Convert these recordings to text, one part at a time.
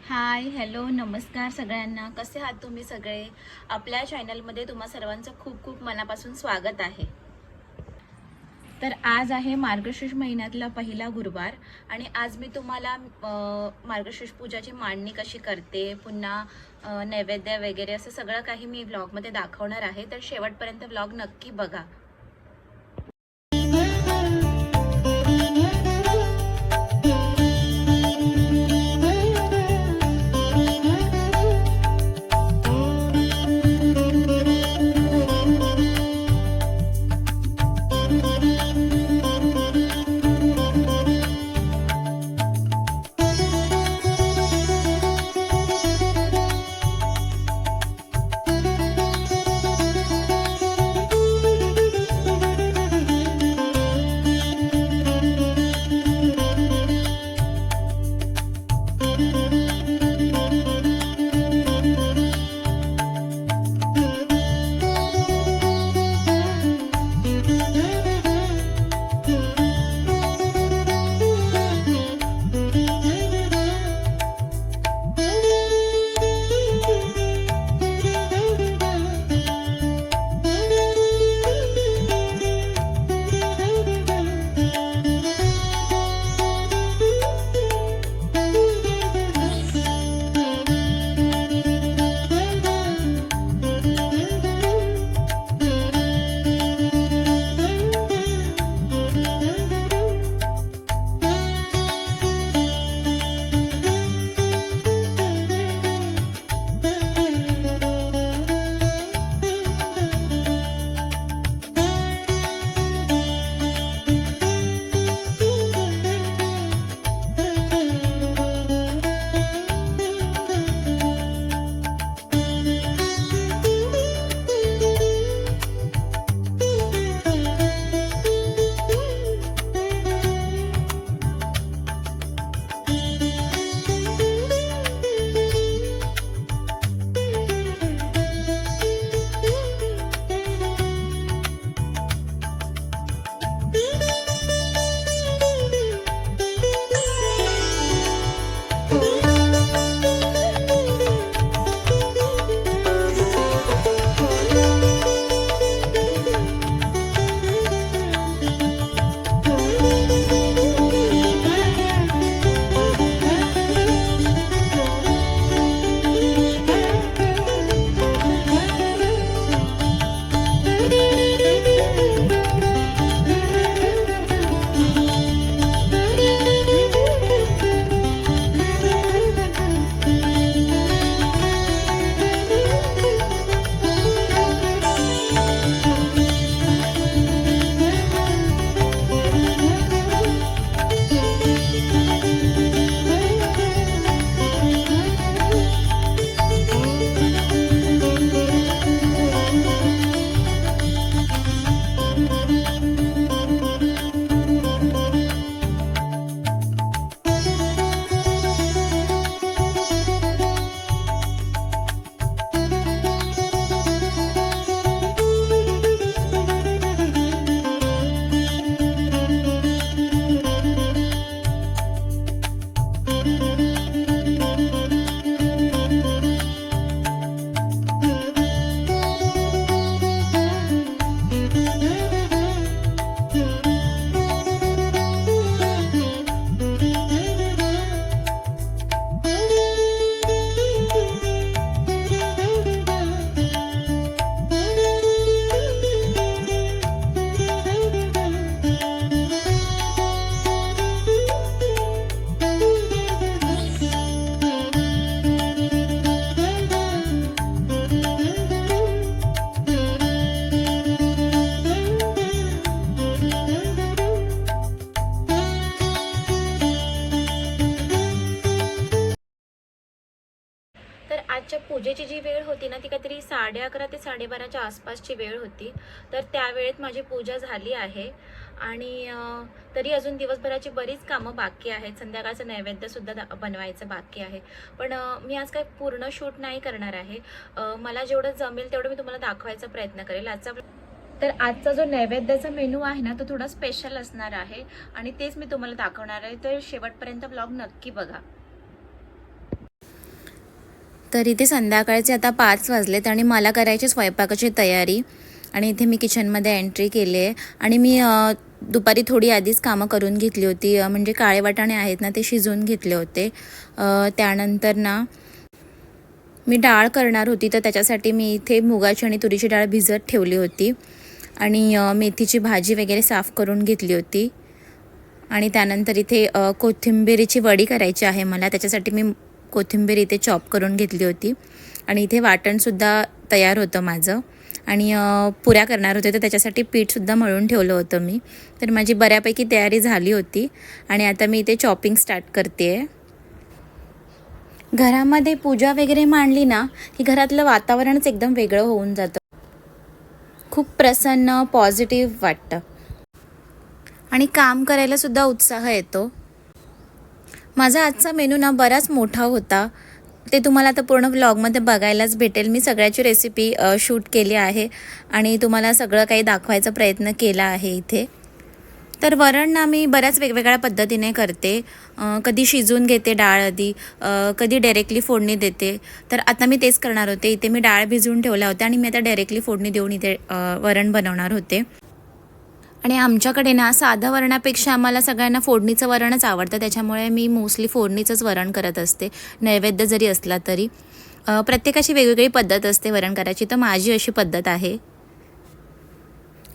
Hi hello नमस्कार सगळ्यांना. कसे आहात तुम्ही सगळे? आपल्या चॅनलमध्ये तुम्हा सर्वांचं खूप खूप मनापासून स्वागत आहे. तर आज आहे मार्गशीर्ष महिन्यातला पहिला गुरुवार आणि आज मी तुम्हाला मार्गशीर्ष पूजाची मांडणी कशी करते, पुन्हा नैवेद्य वगैरे असं सगळं काही मी व्लॉगमध्ये दाखवणार आहे. तर शेवटपर्यंत व्लॉग नक्की बघा. तर आजच्या पूजेची जी वेळ होती ना ती काहीतरी 11:30 ते 12:30च्या आसपासची वेळ होती. तर त्या वेळेत माझी पूजा झाली आहे आणि तरी अजून दिवसभराची बरीच कामं बाकी आहेत. संध्याकाळचं नैवेद्यसुद्धा बनवायचं बाकी आहे. पण मी आज काही पूर्ण शूट नाही करणार आहे. मला जेवढं जमेल तेवढं मी तुम्हाला दाखवायचा प्रयत्न करेल. आजचा जो नैवेद्याचा मेनू आहे ना तो थोडा स्पेशल असणार आहे आणि तेच मी तुम्हाला दाखवणार आहे. तर शेवटपर्यंत ब्लॉग नक्की बघा. तर इथे संध्याकाळचे आता 5 वाजलेत आणि मला करायची स्वयंपाकाची तयारी. आणि इथे मी किचनमध्ये एंट्री केली आहे आणि मी दुपारी थोडी आधीच कामं करून घेतली होती. म्हणजे काळे वाटाणे आहेत ना, ते शिजवून घेतले होते. त्यानंतर ना मी डाळ करणार होती, तर त्याच्यासाठी मी इथे मुगाची आणि तुरीची डाळ भिजत ठेवली होती आणि मेथीची भाजी वगैरे साफ करून घेतली होती. आणि त्यानंतर इथे कोथिंबीरीची वडी करायची आहे मला, त्याच्यासाठी मी कोथिंबीर इथे चॉप करून घेतली होती. आणि इथे वाटणसुद्धा तयार होतं माझं आणि पुऱ्या करणार होते, तर त्याच्यासाठी पीठसुद्धा मळून ठेवलं होतं मी. तर माझी बऱ्यापैकी तयारी झाली होती आणि आता मी इथे चॉपिंग स्टार्ट करते आहे. घरामध्ये पूजा वगैरे मांडली ना की घरातलं वातावरणच एकदम वेगळं होऊन जातं. खूप प्रसन्न पॉझिटिव्ह वाटतं आणि काम करायलासुद्धा उत्साह येतो. माझा आजचा मेनू ना बराच मोठा होता, ते तुम्हाला आता पूर्ण व्लॉगमध्ये बघायलाच भेटेल. मी सगळ्याची रेसिपी शूट केली आहे आणि तुम्हाला सगळं काही दाखवायचा प्रयत्न केला आहे इथे. तर वरण ना मी बऱ्याच वेगवेगळ्या पद्धतीने करते. कधी शिजवून घेते डाळ आधी, कधी डायरेक्टली फोडणी देते. तर आता मी तेच करणार होते. इथे मी डाळ भिजवून ठेवल्या होत्या आणि मी आता डायरेक्टली फोडणी देऊन इथे वरण बनवणार होते. आणि आमच्याकडे ना साधं वरणापेक्षा आम्हाला सगळ्यांना फोडणीचं वरणच आवडतं, त्याच्यामुळे मी मोस्टली फोडणीचंच वरण करत असते. नैवेद्य जरी असला तरी प्रत्येकाची वेगवेगळी पद्धत असते वरण करायची, तर माझी अशी पद्धत आहे.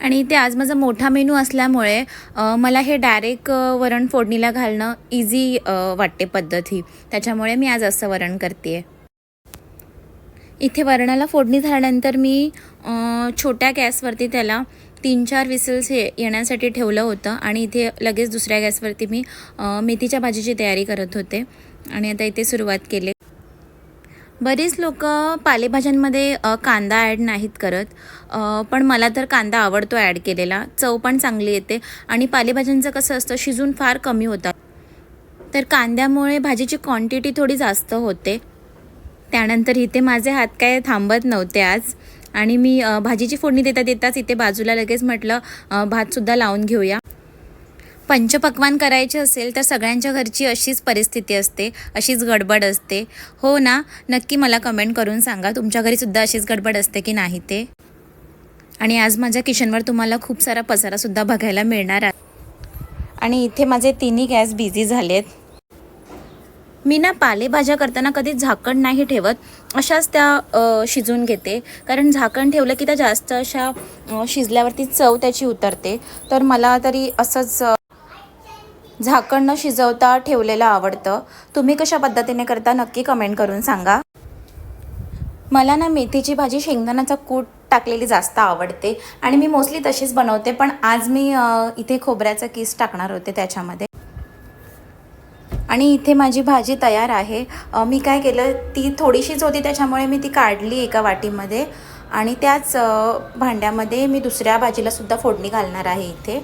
आणि इथे आज माझा मोठा मेनू असल्यामुळे मला हे डायरेक्ट वरण फोडणीला घालणं इझी वाटते पद्धत ही, त्याच्यामुळे मी आज असं वरण करते आहे. इथे वरणाला फोडणी झाल्यानंतर मी छोट्या गॅसवरती त्याला 3-4 विसल्स येण्यासाठी ठेवलं होतं आणि इथे लगेच दुसऱ्या गॅसवरती मी मेथीच्या भाजीची तयारी करत होते आणि आता इथे सुरुवात केली. बरीच लोक पालेभाज्यांमध्ये कांदा ॲड नाहीत करत, पण मला तर कांदा आवडतो ॲड केलेला. चव पण चांगली येते आणि पालेभाज्यांचं कसं असतं, शिजून फार कमी होतात, तर कांद्यामुळे भाजीची क्वांटिटी थोडी जास्त होते. त्यानंतर इथे माझे हात काय थांबत नव्हते आज आणि मी भाजीची फोडणी देताच इथे बाजूला लगेच म्हटलं भातसुद्धा लावून घेऊया. पंचपक्वान्न करायचे असेल तर सगळ्यांच्या घरची अशीच परिस्थिती असते, अशीच गडबड असते. हो ना? नक्की मला कमेंट करून सांगा, तुमच्या घरीसुद्धा अशीच गडबड असते की नाही ते. आणि आज माझ्या किचनवर तुम्हाला खूप सारा पसारासुद्धा बघायला मिळणार आहे. आणि इथे माझे तिन्ही गॅस बिझी झालेत. मी ना पालेभाज्या करताना कधी झाकण नाही ठेवत, अशाच त्या शिजवून घेते, कारण झाकण ठेवलं की त्या जास्त अशा शिजल्यावरती चव त्याची उतरते. तर मला तरी असंच झाकण न शिजवता ठेवलेलं आवडतं. तुम्ही कशा पद्धतीने करता नक्की कमेंट करून सांगा. मला ना मेथीची भाजी शेंगदाण्याचा कूट टाकलेली जास्त आवडते आणि मी मोस्टली तशीच बनवते, पण आज मी इथे खोबऱ्याचा किस टाकणार होते त्याच्यामध्ये. आणि इथे माझी भाजी तयार आहे. मी काय केलं, ती थोडीशीच होती त्याच्यामुळे मी ती काढली एका वाटीमध्ये आणि त्याच भांड्यामध्ये मी दुसऱ्या भाजीलासुद्धा फोडणी घालणार आहे. इथे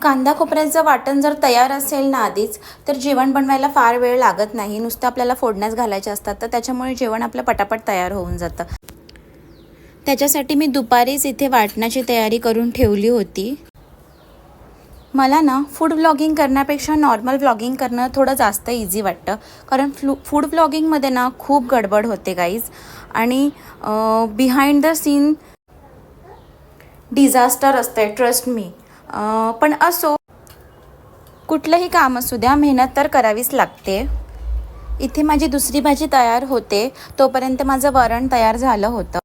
कांदा खोबऱ्याचं वाटण जर तयार असेल ना आधीच, तर जेवण बनवायला फार वेळ लागत नाही. नुसतं आपल्याला फोडण्याच घालायच्या असतात, तर त्याच्यामुळे जेवण आपलं पटापट तयार होऊन जातं. त्याच्यासाठी मी दुपारीच इथे वाटणाची तयारी करून ठेवली होती. मला ना फूड व्लॉगिंग करण्यापेक्षा नॉर्मल व्लॉगिंग करणं थोडं जास्त इझी वाटतं, कारण फूड व्लॉगिंगमध्ये ना खूप गडबड होते गाईज आणि बिहाइंड द सीन डिझास्टर असते, ट्रस्ट मी. पण असो, कुठलंही काम असू द्या, मेहनत तर करावीच लागते. इथे माझी दुसरी भाजी तयार होते, तोपर्यंत माझं वरण तयार झालं होतं.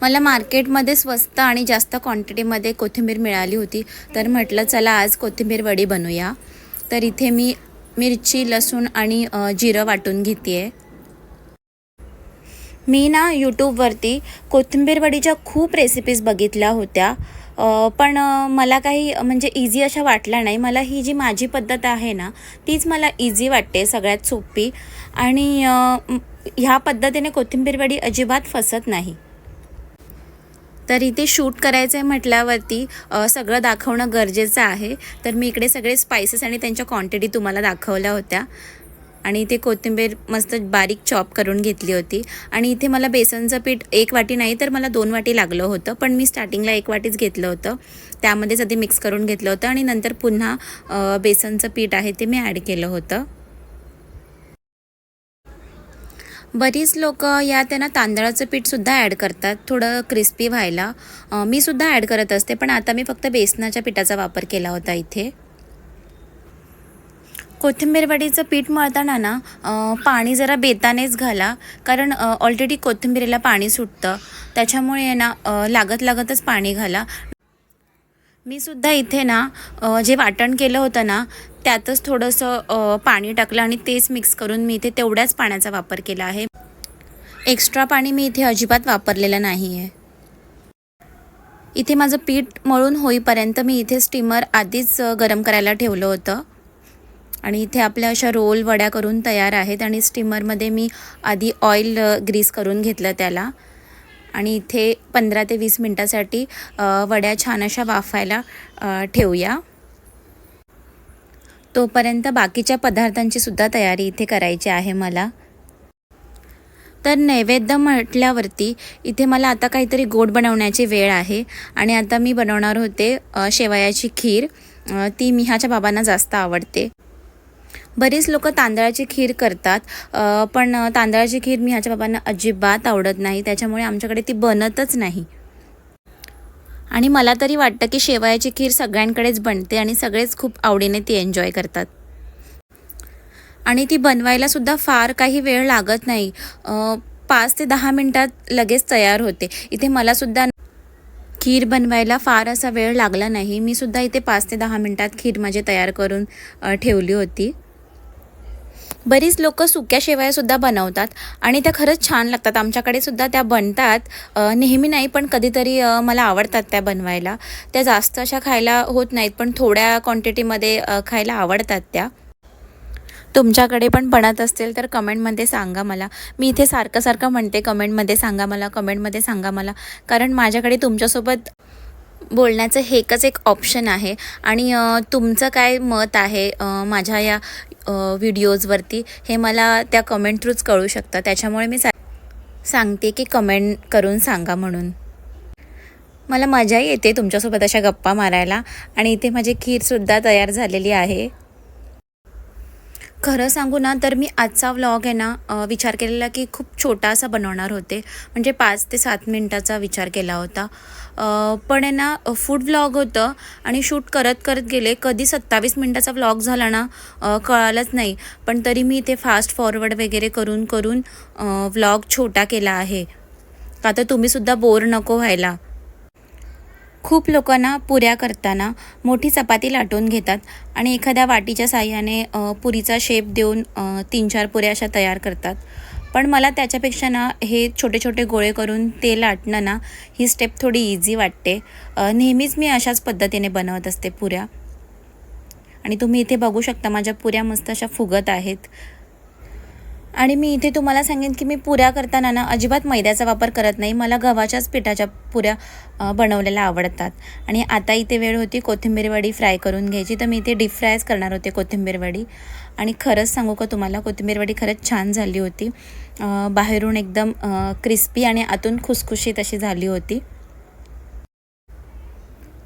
मला मार्केटमध्ये स्वस्त आणि जास्त क्वांटिटीमध्ये कोथिंबीर मिळाली होती, तर म्हटलं चला आज कोथिंबीर वडी बनवूया. तर इथे मी मिरची, लसूण आणि जिरं वाटून घेते आहे. मी ना यूट्यूबवरती कोथिंबीर वडीच्या खूप रेसिपीज बघितल्या होत्या, पण मला काही म्हणजे इझी अशा वाटल्या नाही. मला ही जी माझी पद्धत आहे ना, तीच मला इझी वाटते, सगळ्यात सोपी. आणि ह्या पद्धतीने कोथिंबीर वडी अजिबात फसत नाही. तर इथे शूट करायचं आहे म्हटल्यावरती सगळं दाखवणं गरजेचं आहे. तर मी इकडे सगळे स्पायसेस आणि त्यांच्या क्वांटिटी तुम्हाला दाखवल्या होत्या. आणि इथे कोथिंबीर मस्त बारीक चॉप करून घेतली होती. आणि इथे मला बेसनचं पीठ 1 वाटी नाही तर मला 2 वाटी लागलं होतं, पण मी स्टार्टिंगला 1 वाटीच घेतलं होतं. त्यामध्येच आधी मिक्स करून घेतलं होतं आणि नंतर पुन्हा बेसनचं पीठ आहे ते मी ॲड केलं होतं. बरीच लोक यात ना तांदळाचं पीठसुद्धा ॲड करतात थोडं क्रिस्पी व्हायला. मी सुद्धा ॲड करत असते, पण आता मी फक्त बेसनाच्या पिठाचा वापर केला होता इथे. कोथिंबीर वडीचं पीठ मळताना ना पाणी जरा बेतानेच घाला, कारण ऑलरेडी कोथिंबीरीला पाणी सुटतं, त्याच्यामुळे ना लागतच पाणी घाला. मी सुद्धा इथे ना जे वाटण केलं होतं ना त्यातच थोडंसं पाणी टाकलं आणि तेच मिक्स करून मी इथे तेवढ्याच पाण्याचा वापर केला आहे. एक्स्ट्रा पाणी मी इथे अजिबात वापरलेलं नाही आहे. इथे माझं पीठ मळून होईपर्यंत मी इथे स्टीमर आधीच गरम करायला ठेवलं होतं. आणि इथे आपल्या अशा रोल वड्या करून तयार आहेत आणि स्टीमरमध्ये मी आधी ऑइल ग्रीस करून घेतलं त्याला. आणि इथे 15 ते 20 मिनटासाठी वड्या छान अशा वाफायला ठेवूया. तोपर्यंत बाकीच्या पदार्थांची सुद्धा तयारी इथे करायची आहे मला. तर नैवेद्य म्हटल्यावरती इथे मला आता काहीतरी गोड बनवण्याची वेळ आहे आणि आता मी बनवणार होते शेवयाची खीर. ती मिहाच्या बाबांना जास्त आवडते. बरीच लोक तांदळाची खीर करतात, पण तांदळाची खीर मिहाच्या बाबांना अजिबात आवडत नाही, त्याच्यामुळे आमच्याकडे ती बनतच नाही. आणि मला तरी वाटतं की शेवयाची खीर सगळ्यांकडेच बनते आणि सगळेच खूप आवडीने ती एन्जॉय करतात. आणि ती बनवायला सुद्धा फार काही वेळ लागत नाही, 5 ते 10 मिनटात लगेच तयार होते. इथे मला सुद्धा खीर बनवायला फार असा वेळ लागला नाही. मी सुद्धा इथे 5 ते 10 मिनटात खीर माझी तयार करून ठेवली होती. बरीच लोक सुक्या शेवयासुद्धा बनवतात आणि त्या खरंच छान लागतात. आमच्याकडे सुद्धा त्या बनतात, नेहमी नाही पण कधीतरी मला आवडतात त्या बनवायला. त्या जास्त अशा खायला होत नाहीत, पण थोड्या क्वांटिटीमध्ये खायला आवडतात त्या. तुमच्याकडे पण बनत असतील तर कमेंटमध्ये सांगा मला. मी इथे सारखं म्हणते कमेंटमध्ये सांगा मला, कारण माझ्याकडे तुमच्यासोबत बोलण्याचं हे एकच एक ऑप्शन आहे. आणि तुमचं काय मत आहे माझ्या या व्हिडिओजवरती हे मला त्या कमेंट थ्रूच कळू शकतं. त्याच्यामुळे मी सांगते की कमेंट करून सांगा म्हणून. मला मजाही येते तुमच्यासोबत अशा गप्पा मारायला. आणि इथे माझी खीरसुद्धा तयार झालेली आहे. खरं सांगू ना तर मी आजचा व्लॉग आहे ना विचार केलेला की खूप छोटासा बनवणार होते, म्हणजे 5 ते 7 मिनटाचा विचार केला होता. पण आहे ना फूड व्लॉग होतं आणि शूट करत गेले, कधी 27 मिनटाचा व्लॉग झाला ना कळालंच नाही. पण तरी मी इथे फास्ट फॉरवर्ड वगैरे करून व्लॉग छोटा केला आहे, का तर तुम्हीसुद्धा बोर नको व्हायला. खूप लोकांना पुऱ्या करताना मोठी चपाती लाटून घेतात आणि एखाद्या वाटीच्या साहाय्याने पुरीचा शेप देऊन 3-4 पुऱ्या अशा तयार करतात. पण मला त्याच्यापेक्षा ना हे छोटे गोळे करून ते लाटणं ना ही स्टेप थोडी इझी वाटते. नेहमीच मी अशाच पद्धतीने बनवत असते पुऱ्या. आणि तुम्ही इथे बघू शकता माझ्या पुऱ्या मस्त अशा फुगत आहेत. आणि मी इथे तुम्हाला सांगेन की मी पुऱ्या करताना ना अजिबात मैद्याचा वापर करत नाही. मला गव्हाच्याच पिठाच्या पुऱ्या बनवलेल्या आवडतात. आणि आता इथे वेळ होती कोथिंबीर वडी फ्राय करून घ्यायची, तर मी इथे डीप फ्रायच करणार होते कोथिंबीर वडी. आणि खरंच सांगू का तुम्हाला, कोथिंबीर वडी खरंच छान झाली होती. बाहेरून एकदम क्रिस्पी आणि आतून खुसखुशीत अशी झाली होती.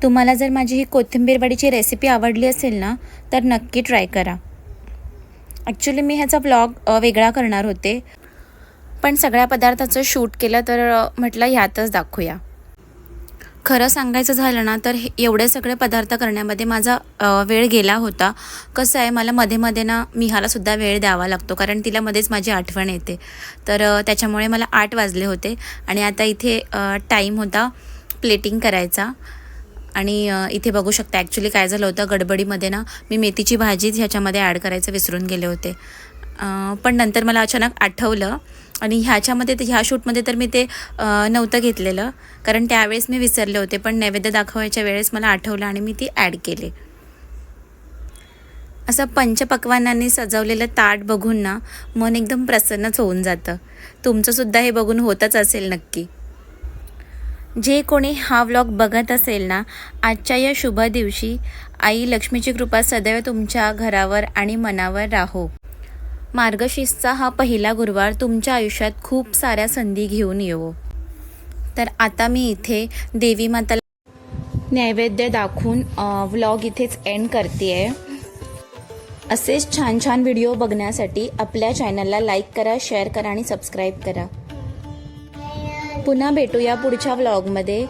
तुम्हाला जर माझी ही कोथिंबीर वडीची रेसिपी आवडली असेल ना तर नक्की ट्राय करा. ॲक्च्युली मी ह्याचा व्लॉग वेगळा करणार होते, पण सगळ्या पदार्थाचं शूट केलं तर म्हटलं ह्यातच दाखवूया. खरं सांगायचं झालं ना तर एवढे सगळे पदार्थ करण्यामध्ये माझा वेळ गेला होता. कसं आहे, मला मध्ये ना मिहालासुद्धा वेळ द्यावा लागतो, कारण तिला मध्येच माझी आठवण येते. तर त्याच्यामुळे मला 8 वाजले होते आणि आता इथे टाईम होता प्लेटिंग करायचा. आणि इथे बघू शकता ॲक्च्युली काय झालं होतं, गडबडीमध्ये ना मी मेथीची भाजीच ह्याच्यामध्ये ॲड करायचं विसरून गेले होते. पण नंतर मला अचानक आठवलं आणि ह्या शूटमध्ये तर मी ते नव्हतं घेतलेलं, कारण त्यावेळेस मी विसरले होते. पण नैवेद्य दाखवायच्या वेळेस मला आठवलं आणि मी ती ॲड केले. असं पंचपक्वान्नांनी सजवलेलं ताट बघून ना मन एकदम प्रसन्नच होऊन जातं. तुमचंसुद्धा हे बघून होतच असेल नक्की. जे कोणी हा व्लॉग बघत असेल ना, आजच्या या शुभ दिवशी आई लक्ष्मीची कृपा सदैव तुमच्या घरावर आणि मनावर राहो. मार्गशीर्षचा हा पहिला गुरुवार तुमच्या आयुष्यात खूप साऱ्या संधी घेऊन येवो. तर आता मी इथे देवी माताला नैवेद्य दाखवून व्लॉग इथेच एंड करते आहे. असेच छान छान व्हिडिओ बघण्यासाठी आपल्या चॅनलला लाईक करा, शेअर करा आणि सबस्क्राईब करा. पुन्हा भेटूया पुढच्या व्लॉगमध्ये.